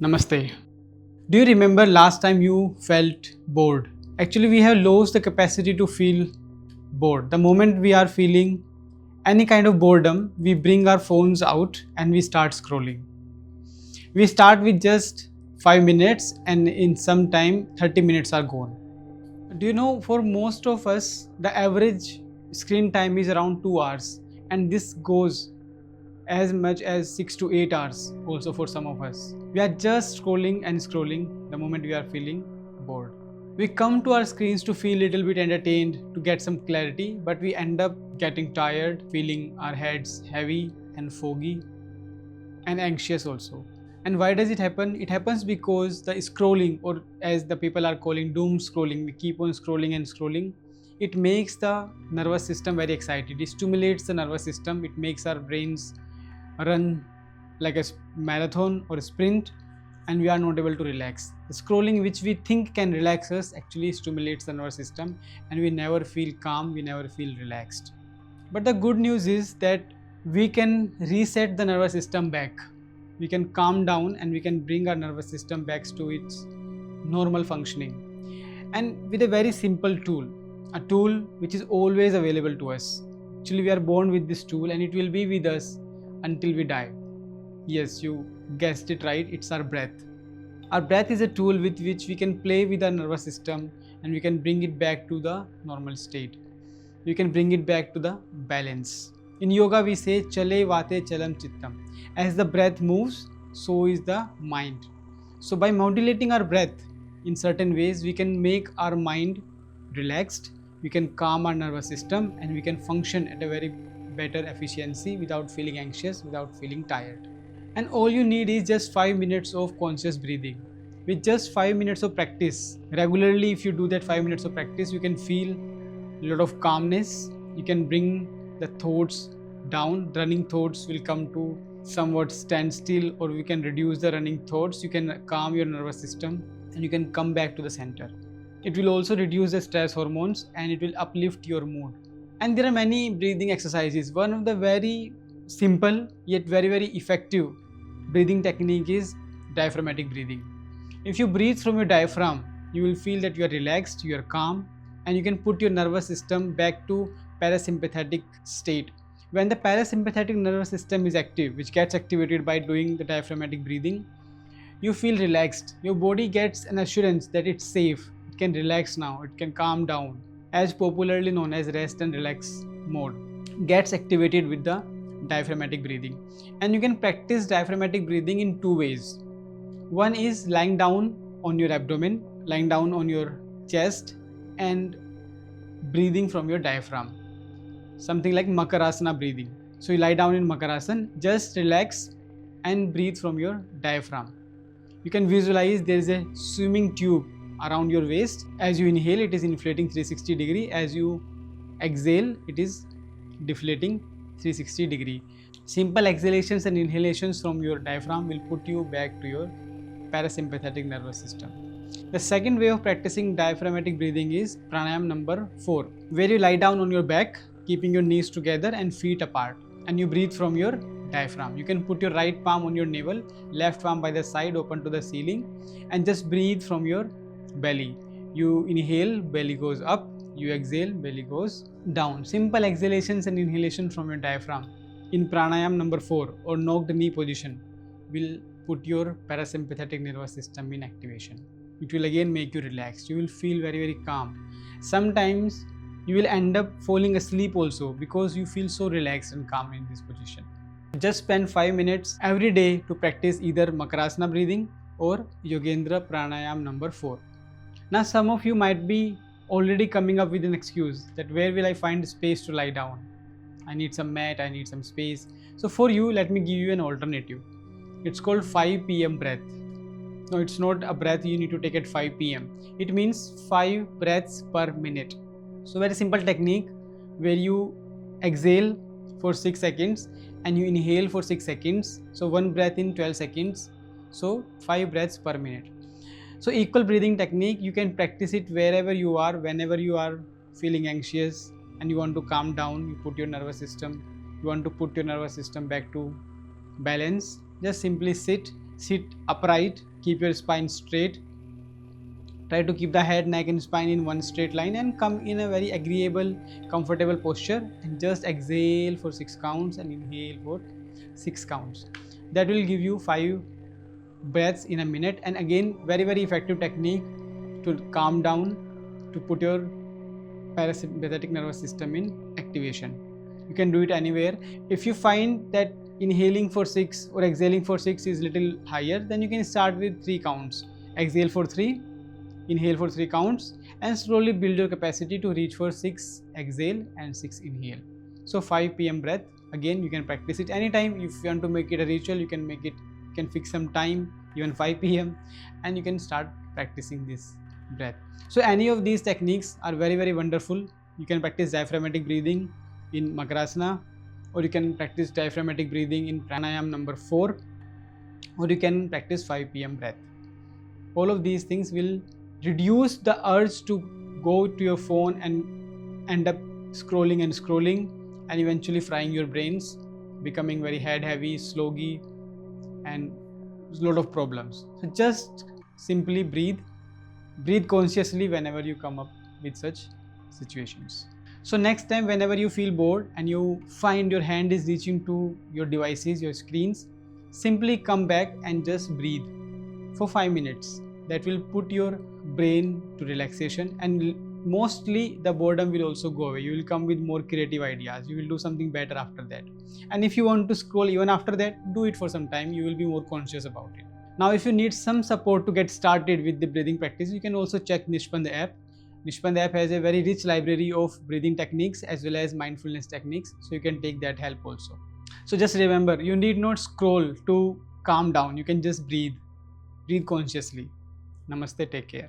Namaste. Do you remember last time you felt bored? Actually, we have lost the capacity to feel bored. The moment we are feeling any kind of boredom, we bring our phones out and we start scrolling. We start with just 5 minutes, and in some time, 30 minutes are gone. Do you know, for most of us, the average screen time is around 2 hours, and this goes as much as 6 to 8 hours also for some of us. We are just scrolling and scrolling the moment we are feeling bored. We come to our screens to feel a little bit entertained, to get some clarity, but we end up getting tired, feeling our heads heavy and foggy and anxious also. And why does it happen? It happens because the scrolling, or as the people are calling doom scrolling, we keep on scrolling and scrolling. It makes the nervous system very excited. It stimulates the nervous system. It makes our brains run like a marathon or a sprint, and we are not able to relax. The scrolling, which we think can relax us, actually stimulates the nervous system, and we never feel calm, we never feel relaxed. But the good news is that we can reset the nervous system back. We can calm down and we can bring our nervous system back to its normal functioning. And with a very simple tool, a tool which is always available to us. Actually, we are born with this tool and it will be with us until we die. Yes, you guessed it right, it's our breath. Our breath is a tool with which we can play with our nervous system and we can bring it back to the normal state. We can bring it back to the balance. In yoga, we say chale vate chalam chittam. As the breath moves, so is the mind. So by modulating our breath in certain ways, we can make our mind relaxed, we can calm our nervous system, and we can function at a very better efficiency without feeling anxious, without feeling tired. And all you need is just 5 minutes of conscious breathing. With just 5 minutes of practice, regularly if you do that 5 minutes of practice, you can feel a lot of calmness. You can bring the thoughts down. Running thoughts will come to somewhat standstill, or we can reduce the running thoughts. You can calm your nervous system and you can come back to the center. It will also reduce the stress hormones and it will uplift your mood. And there are many breathing exercises. One of the very simple yet very effective breathing technique is diaphragmatic breathing. If you breathe from your diaphragm, you will feel that you are relaxed, you are calm, and you can put your nervous system back to parasympathetic state. When the parasympathetic nervous system is active, which gets activated by doing the diaphragmatic breathing, you feel relaxed. Your body gets an assurance that it's safe. It can relax now, it can calm down, as popularly known as rest and relax mode, gets activated with the diaphragmatic breathing. And you can practice diaphragmatic breathing in two ways. One is lying down on your abdomen, lying down on your chest, and breathing from your diaphragm. Something like Makarasana breathing. So you lie down in Makarasana, just relax and breathe from your diaphragm. You can visualize there is a swimming tube around your waist. As you inhale, it is inflating 360 degree. As you exhale, it is deflating 360 degree. Simple exhalations and inhalations from your diaphragm will put you back to your parasympathetic nervous system. The second way of practicing diaphragmatic breathing is pranayam number 4, where you lie down on your back, keeping your knees together and feet apart, and you breathe from your diaphragm. You can put your right palm on your navel, left palm by the side open to the ceiling, and just breathe from your belly. You inhale, belly goes up. You exhale, belly goes down. Simple exhalations and inhalation from your diaphragm in pranayam number 4 or knocked knee position will put your parasympathetic nervous system in activation. It will again make you relaxed. You will feel very calm. Sometimes you will end up falling asleep also because you feel so relaxed and calm in this position. Just spend 5 minutes every day to practice either Makarasana breathing or Yogendra pranayam number 4. Now some of you might be already coming up with an excuse that where will I find space to lie down? I need some mat, I need some space. So for you, let me give you an alternative. It's called 5 p.m. breath. No, it's not a breath you need to take at 5 p.m. It means 5 breaths per minute. So very simple technique where you exhale for 6 seconds and you inhale for 6 seconds. So one breath in 12 seconds. So 5 breaths per minute. So equal breathing technique, you can practice it wherever you are, whenever you are feeling anxious and you want to calm down, you want to put your nervous system back to balance. Just simply sit Sit upright, keep your spine straight. Try to keep the head, neck and spine in one straight line and come in a very agreeable, comfortable posture, and just exhale for 6 counts and inhale for 6 counts. That will give you 5 breaths in a minute, and again very effective technique to calm down, to put your parasympathetic nervous system in activation. You can do it anywhere. If you find that inhaling for 6 or exhaling for 6 is little higher, then you can start with 3 counts. Exhale for 3, inhale for 3 counts, and slowly build your capacity to reach for 6 exhale and 6 inhale. So 5 p.m. breath. Again, you can practice it anytime. If you want to make it a ritual, you can make it, you can fix some time, even 5 p.m. and you can start practicing this breath. So any of these techniques are very wonderful. You can practice diaphragmatic breathing in Makarasana, or you can practice diaphragmatic breathing in pranayam number 4, or you can practice 5 p.m. breath. All of these things will reduce the urge to go to your phone and end up scrolling and eventually frying your brains, becoming very head heavy, sloggy, and a lot of problems. So just simply breathe consciously whenever you come up with such situations. So next time, whenever you feel bored and you find your hand is reaching to your devices, your screens, simply come back and just breathe for 5 minutes. That will put your brain to relaxation, and mostly the boredom will also go away. You will come with more creative ideas. You will do something better after that. And if you want to scroll even after that, do it for some time. You will be more conscious about it. Now, if you need some support to get started with the breathing practice, you can also check Nispand app. Nispand app has a very rich library of breathing techniques as well as mindfulness techniques, so you can take that help also. So just remember, you need not scroll to calm down. You can just breathe consciously. Namaste, take care.